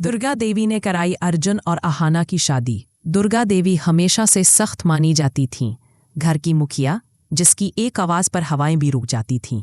दुर्गा देवी ने कराई अर्जुन और अहाना की शादी। दुर्गा देवी हमेशा से सख्त मानी जाती थीं, घर की मुखिया जिसकी एक आवाज़ पर हवाएं भी रुक जाती थीं।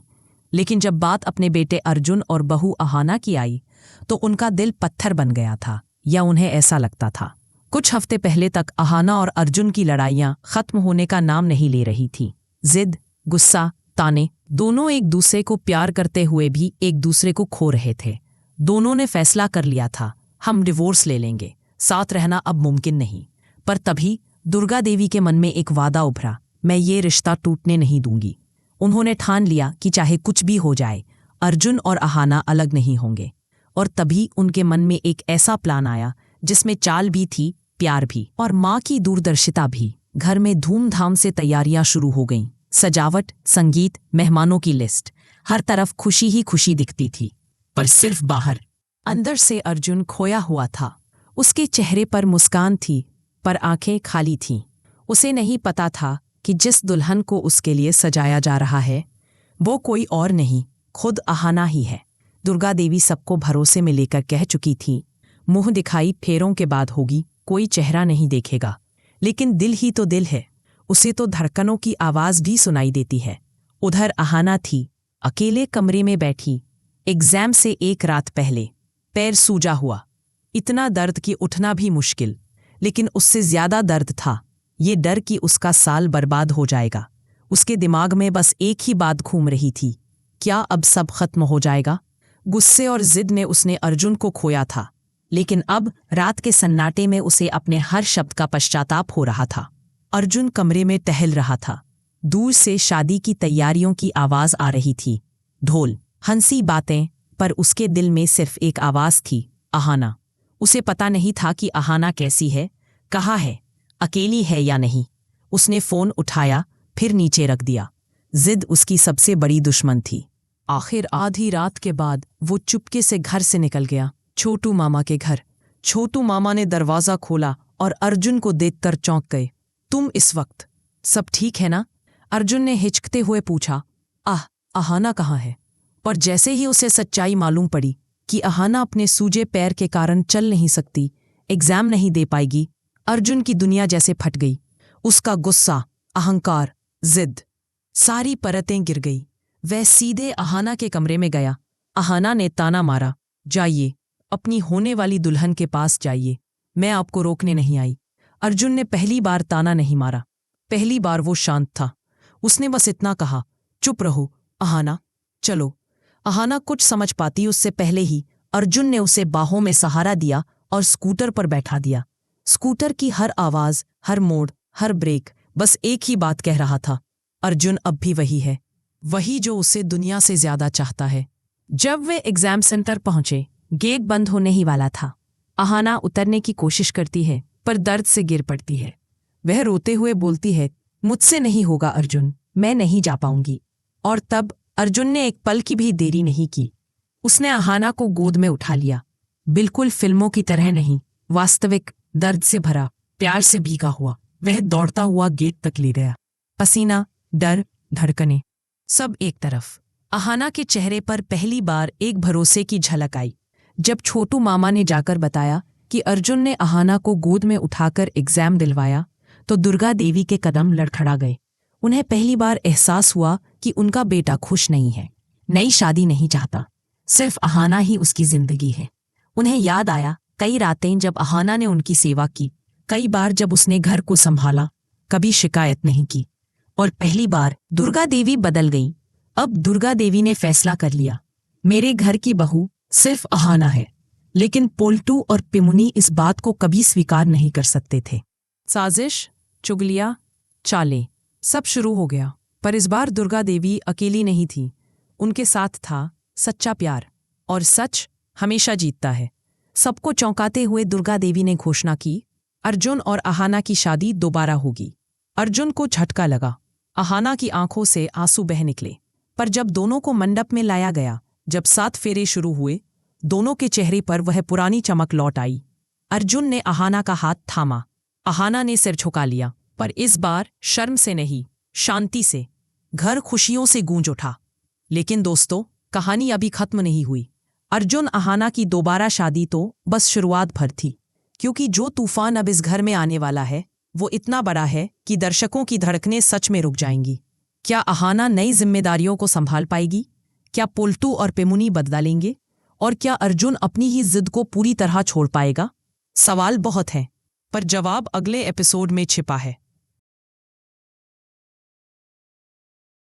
लेकिन जब बात अपने बेटे अर्जुन और बहू अहाना की आई तो उनका दिल पत्थर बन गया था, या उन्हें ऐसा लगता था। कुछ हफ्ते पहले तक अहाना और अर्जुन की लड़ाइयाँ खत्म होने का नाम नहीं ले रही थीं। जिद, गुस्सा, ताने, दोनों एक दूसरे को प्यार करते हुए भी एक दूसरे को खो रहे थे। दोनों ने फैसला कर लिया था, हम डिवोर्स ले लेंगे, साथ रहना अब मुमकिन नहीं। पर तभी दुर्गा देवी के मन में एक वादा उभरा, मैं ये रिश्ता टूटने नहीं दूंगी। उन्होंने ठान लिया कि चाहे कुछ भी हो जाए, अर्जुन और अहाना अलग नहीं होंगे। और तभी उनके मन में एक ऐसा प्लान आया जिसमें चाल भी थी, प्यार भी, और माँ की दूरदर्शिता भी। घर में धूमधाम से तैयारियां शुरू हो गईं। सजावट, संगीत, मेहमानों की लिस्ट, हर तरफ खुशी ही खुशी दिखती थी। पर सिर्फ बाहर, अंदर से अर्जुन खोया हुआ था। उसके चेहरे पर मुस्कान थी, पर आंखें खाली थीं। उसे नहीं पता था कि जिस दुल्हन को उसके लिए सजाया जा रहा है वो कोई और नहीं, खुद अहाना ही है। दुर्गा देवी सबको भरोसे में लेकर कह चुकी थी, मुंह दिखाई फेरों के बाद होगी, कोई चेहरा नहीं देखेगा। लेकिन दिल ही तो दिल है, उसे तो धड़कनों की आवाज़ भी सुनाई देती है। उधर अहाना थी, अकेले कमरे में बैठी। एग्जाम से एक रात पहले पैर सूजा हुआ, इतना दर्द कि उठना भी मुश्किल। लेकिन उससे ज्यादा दर्द था ये डर कि उसका साल बर्बाद हो जाएगा। उसके दिमाग में बस एक ही बात घूम रही थी, क्या अब सब खत्म हो जाएगा? गुस्से और जिद में उसने अर्जुन को खोया था, लेकिन अब रात के सन्नाटे में उसे अपने हर शब्द का पश्चाताप हो रहा था। अर्जुन कमरे में टहल रहा था। दूर से शादी की तैयारियों की आवाज आ रही थी, ढोल, हंसी बातें, पर उसके दिल में सिर्फ एक आवाज थी, अहाना। उसे पता नहीं था कि अहाना कैसी है, कहाँ है, अकेली है या नहीं। उसने फोन उठाया, फिर नीचे रख दिया। जिद उसकी सबसे बड़ी दुश्मन थी। आखिर आधी रात के बाद वो चुपके से घर से निकल गया, छोटू मामा के घर। छोटू मामा ने दरवाजा खोला और अर्जुन को देखकर चौंक गए। तुम इस वक्त? सब ठीक है ना? अर्जुन ने हिचकते हुए पूछा। अहाना कहाँ है? पर जैसे ही उसे सच्चाई मालूम पड़ी कि अहाना अपने सूजे पैर के कारण चल नहीं सकती, एग्जाम नहीं दे पाएगी, अर्जुन की दुनिया जैसे फट गई। उसका गुस्सा, अहंकार, जिद, सारी परतें गिर गई। वह सीधे अहाना के कमरे में गया। अहाना ने ताना मारा, जाइए, अपनी होने वाली दुल्हन के पास जाइए, मैं आपको रोकने नहीं आई। अर्जुन ने पहली बार ताना नहीं मारा, पहली बार वो शांत था। उसने बस इतना कहा, चुप रहो अहाना, चलो। अहाना कुछ समझ पाती उससे पहले ही अर्जुन ने उसे बाहों में सहारा दिया और स्कूटर पर बैठा दिया। स्कूटर की हर आवाज, हर मोड़, हर ब्रेक बस एक ही बात कह रहा था, अर्जुन अब भी वही है, वही जो उसे दुनिया से ज्यादा चाहता है। जब वे एग्जाम सेंटर पहुंचे, गेट बंद होने ही वाला था। अहाना उतरने की कोशिश करती है, पर दर्द से गिर पड़ती है। वह रोते हुए बोलती है, मुझसे नहीं होगा अर्जुन, मैं नहीं जा पाऊंगी। और तब अर्जुन ने एक पल की भी देरी नहीं की। उसने अहाना को गोद में उठा लिया, बिल्कुल फिल्मों की तरह नहीं, वास्तविक, दर्द से भरा, प्यार से भीगा हुआ। वह दौड़ता हुआ गेट तक ले गया। पसीना, डर, धड़कने, सब एक तरफ। अहाना के चेहरे पर पहली बार एक भरोसे की झलक आई। जब छोटू मामा ने जाकर बताया कि अर्जुन ने अहाना को गोद में उठाकर एग्जाम दिलवाया, तो दुर्गा देवी के कदम लड़खड़ा गए। उन्हें पहली बार एहसास हुआ कि उनका बेटा खुश नहीं है, नई शादी नहीं चाहता, सिर्फ अहाना ही उसकी जिंदगी है। उन्हें याद आया कई रातें जब अहाना ने उनकी सेवा की, कई बार जब उसने घर को संभाला, कभी शिकायत नहीं की। और पहली बार दुर्गा देवी बदल गई। अब दुर्गा देवी ने फैसला कर लिया, मेरे घर की बहू सिर्फ अहाना है। लेकिन पोल्टू और पिमुनी इस बात को कभी स्वीकार नहीं कर सकते थे। साजिश, चुगलियां, चालें, सब शुरू हो गया। पर इस बार दुर्गा देवी अकेली नहीं थी, उनके साथ था सच्चा प्यार, और सच हमेशा जीतता है। सबको चौंकाते हुए दुर्गा देवी ने घोषणा की, अर्जुन और अहाना की शादी दोबारा होगी। अर्जुन को झटका लगा, अहाना की आंखों से आंसू बह निकले। पर जब दोनों को मंडप में लाया गया, जब 7 फेरे शुरू हुए, दोनों के चेहरे पर वह पुरानी चमक लौट आई। अर्जुन ने अहाना का हाथ थामा, अहाना ने सिर झुका लिया, पर इस बार शर्म से नहीं, शांति से। घर खुशियों से गूंज उठा। लेकिन दोस्तों, कहानी अभी खत्म नहीं हुई। अर्जुन अहाना की दोबारा शादी तो बस शुरुआत भर थी, क्योंकि जो तूफान अब इस घर में आने वाला है वो इतना बड़ा है कि दर्शकों की धड़कनें सच में रुक जाएंगी। क्या अहाना नई जिम्मेदारियों को संभाल पाएगी? क्या पोल्टू और पेमुनी बदलेंगे? और क्या अर्जुन अपनी ही जिद को पूरी तरह छोड़ पाएगा? सवाल बहुत है, पर जवाब अगले एपिसोड में छिपा है।